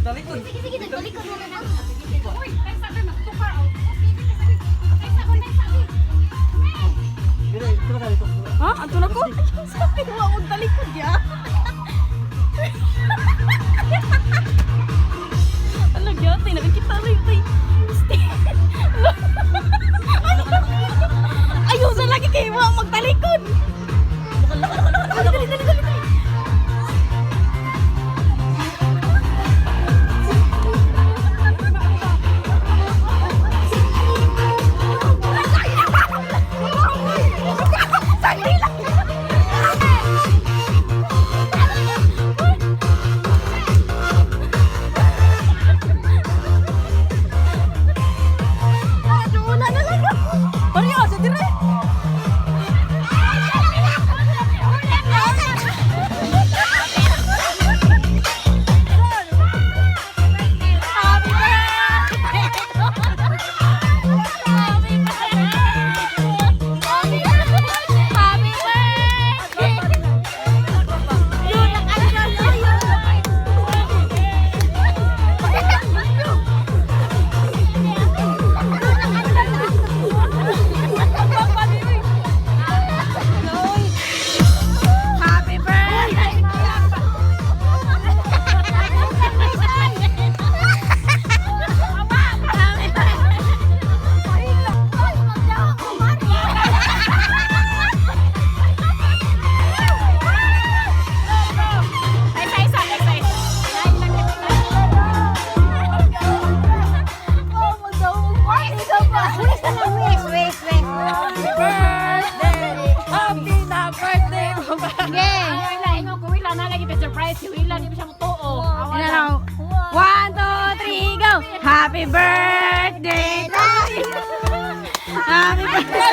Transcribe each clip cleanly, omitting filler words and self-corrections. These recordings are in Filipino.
Talikod. Sige, talikod mo na lang. Uy, ay sabi magtukar. Ay sabi. Dili, ito na talikod. Ha? Anto na ko? Sabi mo akong talikod ya. Alam yun, tayo nakikita rin tayo. Ayaw sa lagi kayo mga magtalikod. Dali. Happy birthday to you. Happy birthday.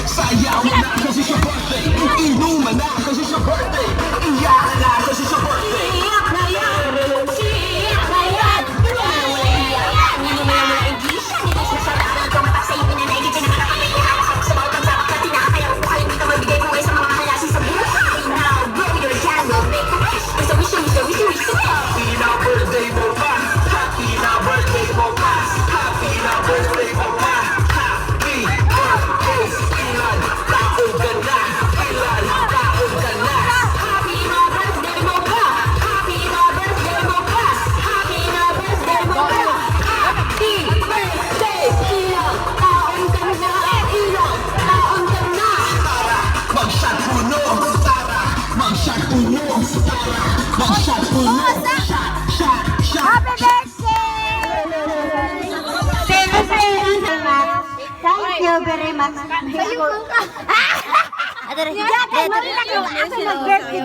Sayaw na kasi it's your birthday. Inuman na kasi it's your birthday. Iyakan na kasi it's your birthday. Iyak na yan. Iyak na yan. Iyak na yan. English. Hindi siya sa lahat. Tumatak sa ipin na naigit. Pinakakapit niya. Hawak sa bawat pagsapak na tinakayang buhay. Hindi ka magbigay kung ay sa mga kalasi sa buhay. Now, blow your candle. Make a wish. Wish, wish, wish, wish, wish. Happy na birthday mo pa. Happy na birthday mo pa. Happy na birthday mo pa. Happy birthday. Ilan taon ka na? Ilan taon ka na? Happy na birthday mo pa. Happy na birthday mo pa. Happy na birthday mo pa. Happy birthday. Ilan taon ka na? Ilan taon ka na? Tara, mag-shot puno. Tara, mag-shot puno. Tara, mag-shot puno. Shot, shot, shot. Happy birthday! Thank you very much. Adere, ako mag-birthday.